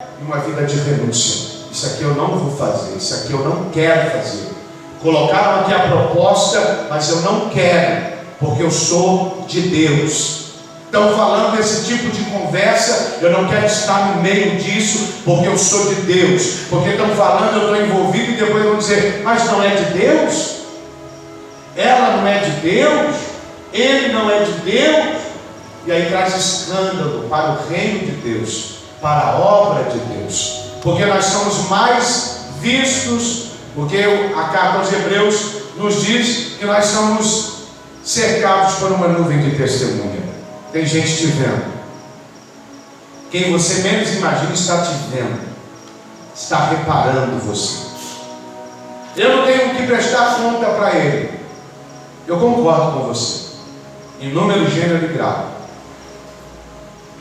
e uma vida de renúncia. Isso aqui eu não vou fazer, isso aqui eu não quero fazer. Colocaram aqui a proposta, mas eu não quero, porque eu sou de Deus. Estão falando desse tipo de conversa, eu não quero estar no meio disso, porque eu sou de Deus. Porque estão falando, eu estou envolvido, e depois vão dizer, mas não é de Deus? Ela não é de Deus? Ele não é de Deus? E aí traz escândalo para o reino de Deus, para a obra de Deus. Porque nós somos mais vistos, porque a carta aos Hebreus nos diz que nós somos cercados por uma nuvem de testemunha. Tem gente te vendo. Quem você menos imagina está te vendo, está reparando você. Eu não tenho que prestar conta para ele. Eu concordo com você, em número, gênero e grau.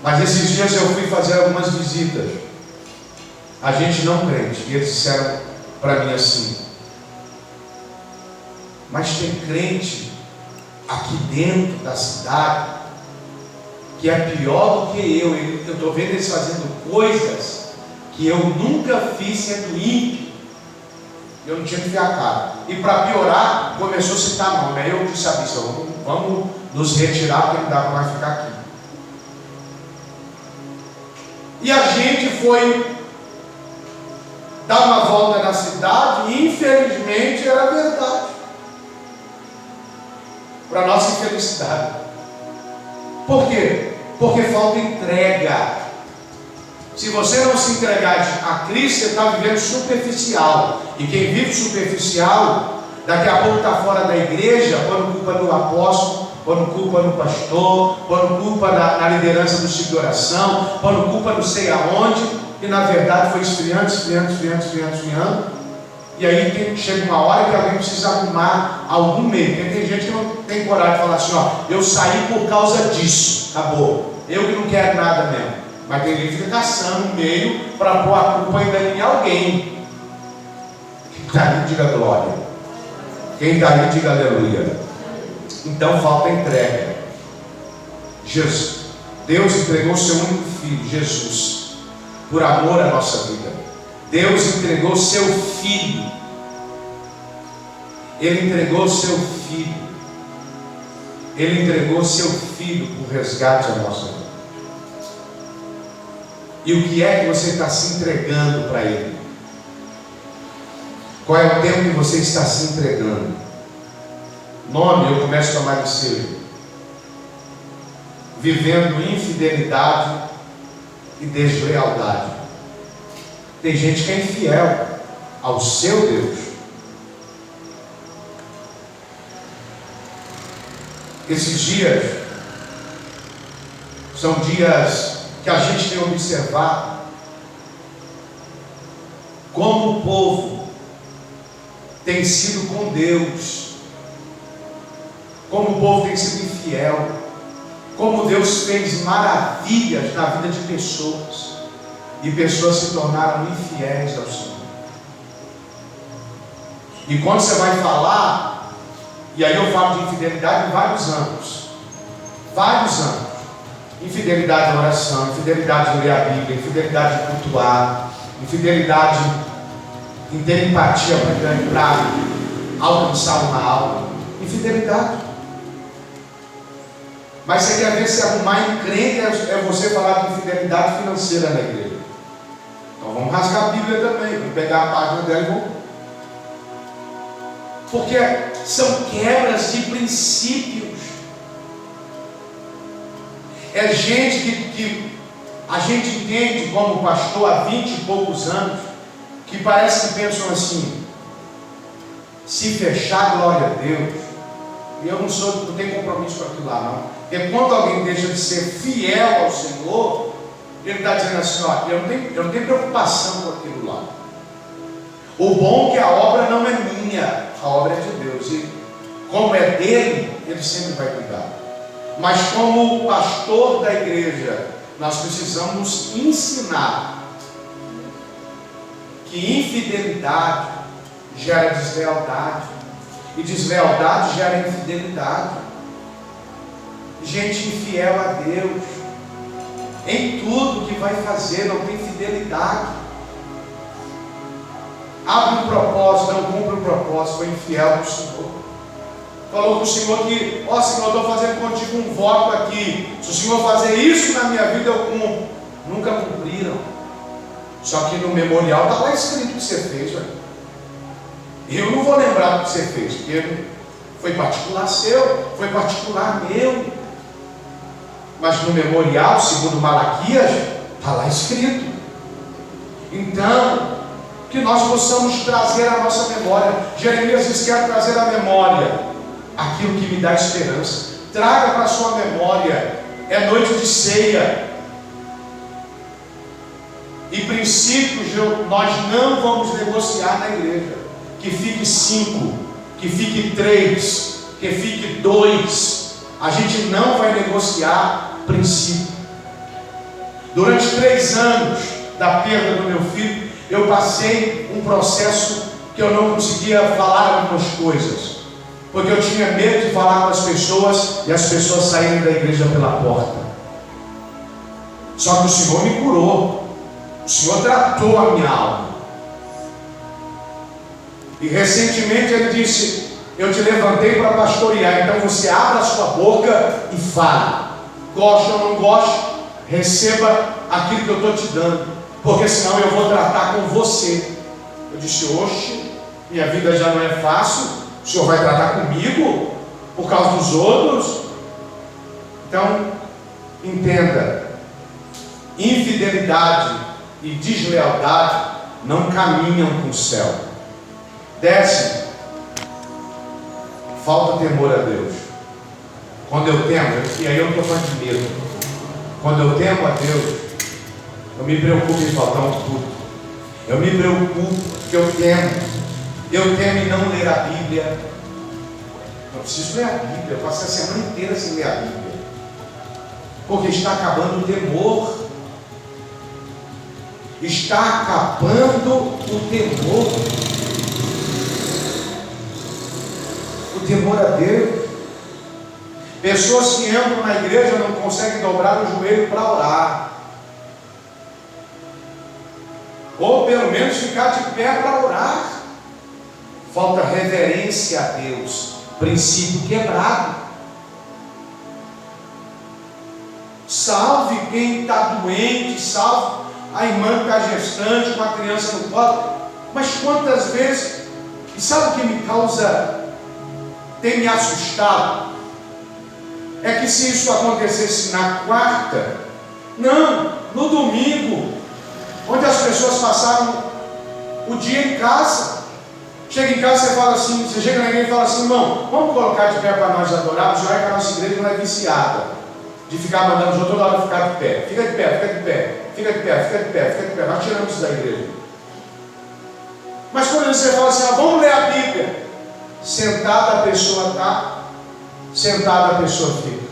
Mas esses dias eu fui fazer algumas visitas a gente não crente, e eles disseram para mim assim: mas tem crente aqui dentro da cidade que é pior do que eu. Eu estou vendo eles fazendo coisas que eu nunca fiz sendo ímpio. Eu não tinha que ver a cara. E para piorar, começou a citar nome. Aí eu disse a missão: vamos nos retirar, porque não dá para mais ficar aqui. E a gente foi dar uma volta na cidade, e infelizmente era verdade. Para nossa infelicidade. Por quê? Porque falta entrega. Se você não se entregar a Cristo, você está vivendo superficial. E quem vive superficial, daqui a pouco está fora da igreja, pondo culpa no apóstolo, pondo culpa no pastor, pondo culpa na liderança do ciclo de oração, pondo culpa não sei aonde, e na verdade foi esfriando. E aí chega uma hora que alguém precisa arrumar algum meio. Porque tem gente que não tem coragem de falar assim: ó, eu saí por causa disso, acabou, eu que não quero nada mesmo. Mas tem gente que fica caçando um meio para pôr a culpa ainda em alguém. Quem está ali, diga glória. Quem está ali, diga aleluia. Então falta entrega. Jesus, Deus entregou o seu único filho, Jesus, por amor à nossa vida. Deus entregou o seu filho. Ele entregou o seu filho. Ele entregou o seu filho por resgate à nossa vida. E o que é que você está se entregando para Ele? Qual é o tempo que você está se entregando? Nome, eu começo a tomar de ser: vivendo infidelidade e deslealdade. Tem gente que é infiel ao seu Deus. Esses dias são dias que a gente tem observado como o povo tem sido com Deus, como o povo tem sido infiel, como Deus fez maravilhas na vida de pessoas, e pessoas se tornaram infiéis ao Senhor. E quando você vai falar, e aí eu falo de infidelidade em vários âmbitos, infidelidade na oração, infidelidade em ler a Bíblia, infidelidade em cultuar, infidelidade em ter empatia para alcançar uma alma, infidelidade. Mas você quer ver se arrumar encrenca é você falar de infidelidade financeira na igreja. Então vamos rasgar a Bíblia também, vamos pegar a página dela e vamos. Porque são quebras de princípios. É gente que a gente entende como pastor há 20 e poucos anos, que parece que pensam assim: se fechar, glória a Deus. E eu não tenho compromisso com aquilo lá, não. Porque quando alguém deixa de ser fiel ao Senhor, ele está dizendo assim: ó, eu não tenho preocupação com aquilo lá. O bom é que a obra não é minha, a obra é de Deus. E como é dele, ele sempre vai cuidar. Mas como pastor da igreja, nós precisamos ensinar que infidelidade gera deslealdade, e deslealdade gera infidelidade. Gente infiel a Deus em tudo que vai fazer, não tem fidelidade. Abre um propósito, não cumpre o propósito, foi infiel para o Senhor. Falou com o Senhor que, ó Senhor, eu estou fazendo contigo um voto aqui. Se o Senhor fazer isso na minha vida, eu cumpro. Nunca cumpriram. Só que no memorial está lá escrito o que você fez, velho. Eu não vou lembrar do que você fez, porque foi particular seu, foi particular meu. Mas no memorial, segundo Malaquias, está lá escrito. Então, que nós possamos trazer à nossa memória. Jeremias diz: quero trazer à memória aquilo que me dá esperança. Traga para a sua memória. É noite de ceia. E princípios nós não vamos negociar na igreja. Que fique 5, que fique 3, que fique 2. A gente não vai negociar princípio. Durante 3 anos da perda do meu filho, eu passei um processo que eu não conseguia falar algumas coisas, porque eu tinha medo de falar com as pessoas e as pessoas saírem da igreja pela porta. Só que o Senhor me curou, o Senhor tratou a minha alma. E recentemente Ele disse: eu te levantei para pastorear, então você abra a sua boca e fale. Goste ou não goste, receba aquilo que eu estou te dando, porque senão eu vou tratar com você. Eu disse: oxe, minha vida já não é fácil, o Senhor vai tratar comigo por causa dos outros? Então, entenda, infidelidade e deslealdade não caminham com o céu. 10, falta temor a Deus. Quando eu temo, e aí eu não estou falando de medo, quando eu temo a Deus, eu me preocupo em faltar um culto. Eu me preocupo porque eu temo em não ler a Bíblia. Eu preciso ler a Bíblia. Eu passei a semana inteira sem ler a Bíblia, porque está acabando o temor. Está acabando o temor. O temor a Deus. Pessoas que entram na igreja não conseguem dobrar o joelho para orar, ou pelo menos ficar de pé para orar. Falta reverência a Deus. Princípio quebrado. Salve quem está doente, salve a irmã que está gestante com a criança no colo. Mas quantas vezes, e sabe o que me causa, tem me assustado? É que se isso acontecesse na quarta, não, no domingo, onde as pessoas passaram o dia em casa. Chega em casa, você fala assim, você chega na igreja e fala assim: irmão, vamos colocar de pé para nós adorarmos. Já é que a nossa igreja não é viciada de ficar mandando os outros toda hora ficar de pé. Fica de pé, fica de pé, fica de pé, fica de pé, fica de pé. Nós tiramos isso da igreja. Mas quando você fala assim: vamos ler a Bíblia, sentada a pessoa está, sentada a pessoa fica.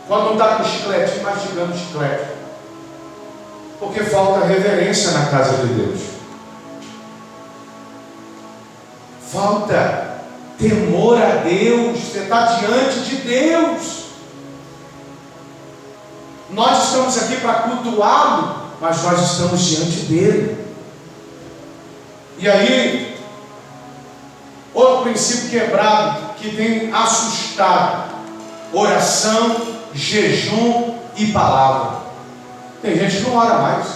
Quando não está com chiclete, mastigando chiclete. Porque falta reverência na casa de Deus. Falta temor a Deus. Você está diante de Deus. Nós estamos aqui para cultuá-lo, mas nós estamos diante dele. E aí, outro princípio quebrado que tem assustado: oração, jejum e palavra. Tem gente que não ora mais.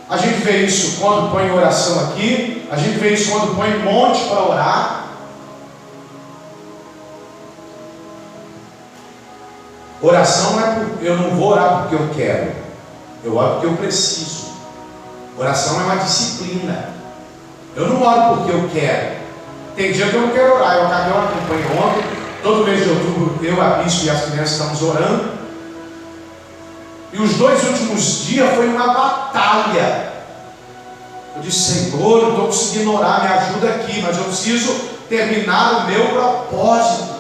A gente vê isso quando põe oração aqui, a gente vê isso quando põe monte para orar. Oração não é eu não vou orar porque eu quero, eu oro porque eu preciso. Oração é uma disciplina. Eu não oro porque eu quero. Tem dia que eu não quero orar. Eu acabei uma campanha ontem, todo mês de outubro, eu, a bispo e as crianças estamos orando. E os 2 últimos dias foi uma batalha. Eu disse: Senhor, eu estou conseguindo orar, me ajuda aqui, mas eu preciso terminar o meu propósito.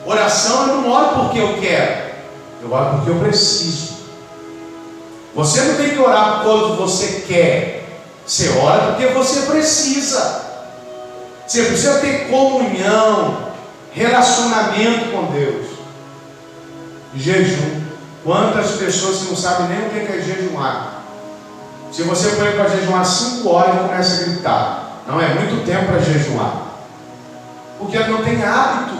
Oração eu não oro porque eu quero, eu oro porque eu preciso. Você não tem que orar quando você quer, você ora porque você precisa. Você precisa ter comunhão, relacionamento com Deus. Jejum. Quantas pessoas que não sabem nem o que é jejuar. Se você for para jejuar 5 horas, ele começa a gritar. Não é muito tempo para jejuar. Porque ela não tem hábito.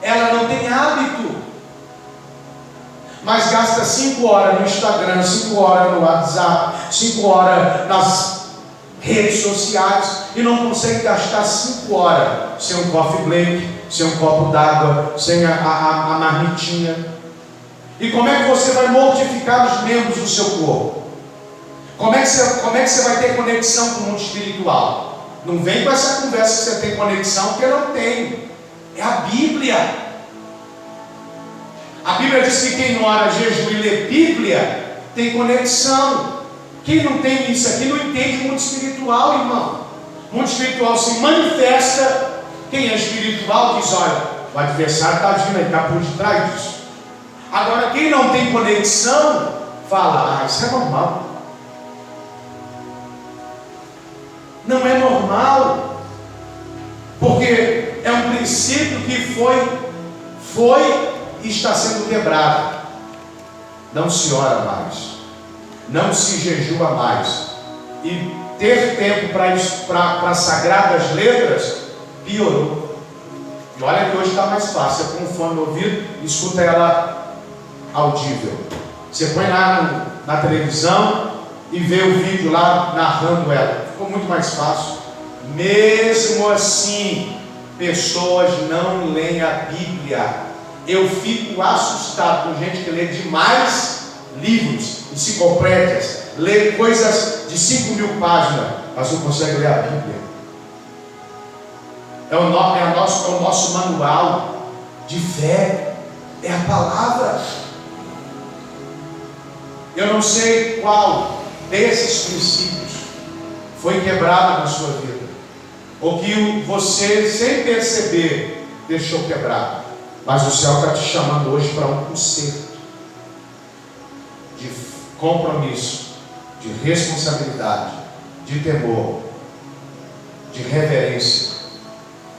Ela não tem hábito. Mas gasta 5 horas no Instagram, 5 horas no WhatsApp, 5 horas nas redes sociais e não consegue gastar 5 horas sem um coffee break, sem um copo d'água, sem a marmitinha. E como é que você vai mortificar os membros do seu corpo? Como é que você vai ter conexão com o mundo espiritual? Não vem com essa conversa que você tem conexão, porque não tem. É a Bíblia. A Bíblia diz que quem não ora, jejum e lê Bíblia tem conexão. Quem não tem isso aqui não entende o mundo espiritual, irmão. O mundo espiritual se manifesta. Quem é espiritual diz: olha, o adversário está agindo aí, está por detrás disso. Agora, quem não tem conexão, fala: ah, isso é normal. Não é normal, porque é um princípio que foi e está sendo quebrado. Não se ora mais, não se jejua mais, e ter tempo para as sagradas letras piorou. E olha que hoje está mais fácil. Você põe um fone no ouvido, escuta ela audível. Você põe lá na televisão e vê o vídeo lá narrando ela. Ficou muito mais fácil. Mesmo assim, pessoas não leem a Bíblia. Eu fico assustado com gente que lê demais livros, enciclopédias, lê coisas de 5.000 páginas, mas não consegue ler a Bíblia. É o nosso manual de fé, é a palavra. Eu não sei qual desses princípios foi quebrado na sua vida, ou que você, sem perceber, deixou quebrado. Mas o céu está te chamando hoje para um conserto de compromisso, de responsabilidade, de temor, de reverência,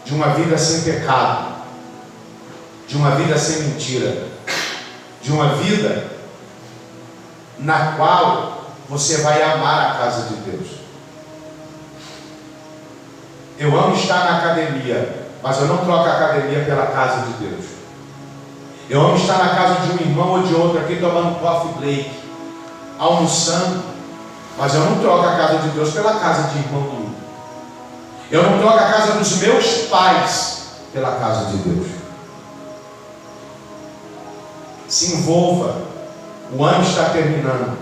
de uma vida sem pecado, de uma vida sem mentira, de uma vida na qual você vai amar a casa de Deus. Eu amo estar na academia, mas eu não troco a academia pela casa de Deus. Eu amo estar na casa de um irmão ou de outro aqui tomando coffee break, almoçando, mas eu não troco a casa de Deus pela casa de irmão nenhum. Eu não troco a casa dos meus pais pela casa de Deus. Se envolva, o ano está terminando.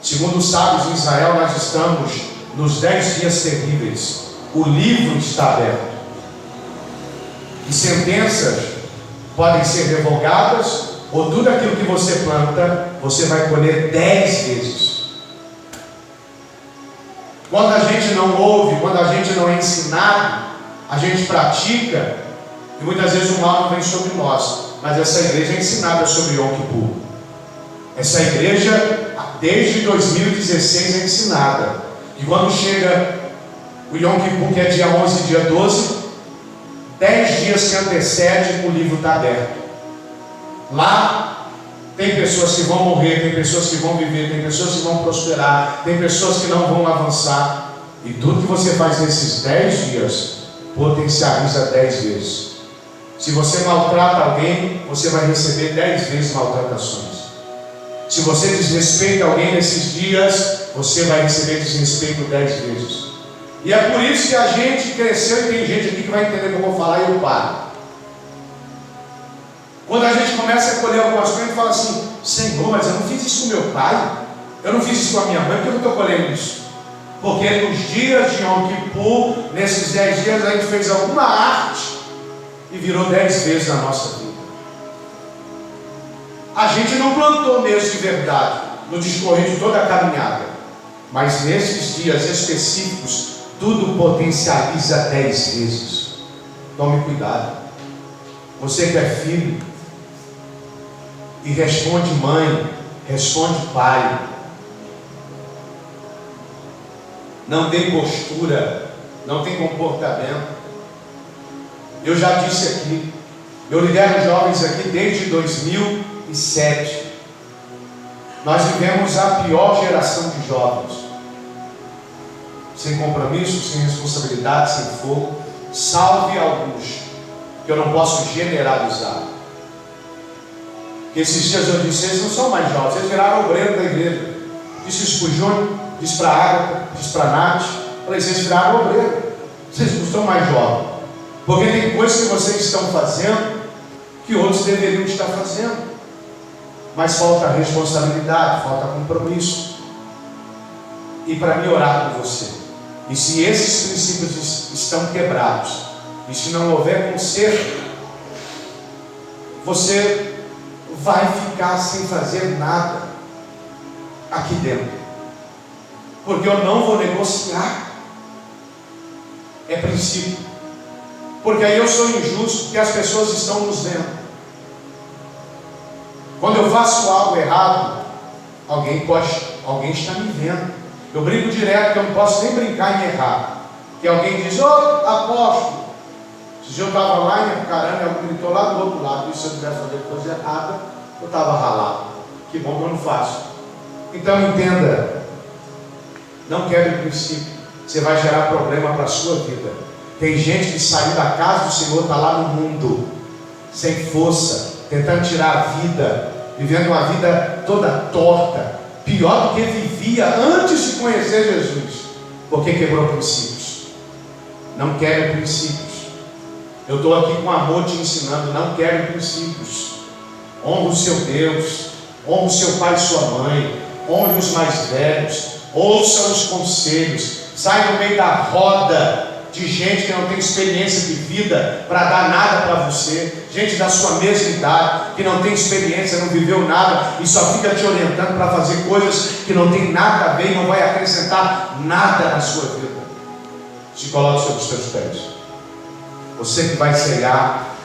Segundo os sábios em Israel, nós estamos nos 10 dias terríveis. O livro está aberto. E sentenças podem ser revogadas, ou tudo aquilo que você planta, você vai colher 10 vezes. Quando a gente não ouve, quando a gente não é ensinado, a gente pratica, e muitas vezes o mal não vem sobre nós. Mas essa igreja é ensinada sobre Yom Kippur. Essa igreja, desde 2016, é ensinada. E quando chega o Yom Kippur, que é dia 11 e dia 12, 10 dias que antecede, o livro está aberto. Lá tem pessoas que vão morrer, tem pessoas que vão viver, tem pessoas que vão prosperar, tem pessoas que não vão avançar. E tudo que você faz nesses 10 dias potencializa 10 vezes. Se você maltrata alguém, você vai receber 10 vezes maltratações. Se você desrespeita alguém nesses dias, você vai receber desrespeito 10 vezes. E é por isso que a gente cresceu, e tem gente aqui que vai entender o que eu vou falar e eu paro. Quando a gente começa a colher algumas coisas, a gente fala assim: Senhor, mas eu não fiz isso com meu pai, eu não fiz isso com a minha mãe, por que eu estou colhendo isso? Porque nos dias de Yom Kippur, nesses 10 dias, a gente fez alguma arte e virou 10 vezes na nossa vida. A gente não plantou mesmo de verdade no discorrer de toda a caminhada, mas nesses dias específicos, tudo potencializa 10 vezes. Tome cuidado. Você que é filho e responde mãe, responde pai, não tem postura, não tem comportamento. Eu já disse aqui, eu lidero jovens aqui desde 2000 2007. Nós vivemos a pior geração de jovens. Sem compromisso, sem responsabilidade, sem fogo. Salve alguns, que eu não posso generalizar. Que esses dias eu disse, eles não são mais jovens, eles viraram obreiro da igreja. Disse isso para o Júnior, disse para a Ágata, disse para a Nath. Falei, vocês viraram obreiro, vocês não estão mais jovens. Porque tem coisas que vocês estão fazendo que outros deveriam estar fazendo. Mas falta responsabilidade, falta compromisso. E para mim orar por você. E se esses princípios estão quebrados, e se não houver conserto, você vai ficar sem fazer nada aqui dentro. Porque eu não vou negociar. É princípio. Porque aí eu sou injusto, porque as pessoas estão nos vendo. Quando eu faço algo errado, alguém está me vendo. Eu brinco direto que eu não posso nem brincar em errar. Que alguém diz, apóstolo. Se eu estava lá em Apucarana, alguém gritou lá do outro lado. E se eu tivesse fazer coisa errada, eu estava ralado. Que bom que eu não faço. Então entenda, não quebre o princípio. Você vai gerar problema para a sua vida. Tem gente que saiu da casa do Senhor, está lá no mundo, sem força, tentando tirar a vida, vivendo uma vida toda torta, pior do que vivia antes de conhecer Jesus, porque quebrou princípios. Não quebre princípios. Eu estou aqui com amor te ensinando, não quebre princípios. Honre o seu Deus, honre o seu pai e sua mãe, honre os mais velhos, ouça os conselhos, sai do meio da roda de gente que não tem experiência de vida para dar nada para você, gente da sua mesma idade, que não tem experiência, não viveu nada e só fica te orientando para fazer coisas que não tem nada a ver e não vai acrescentar nada na sua vida. Se coloque sobre os seus pés. Você que vai ceiar,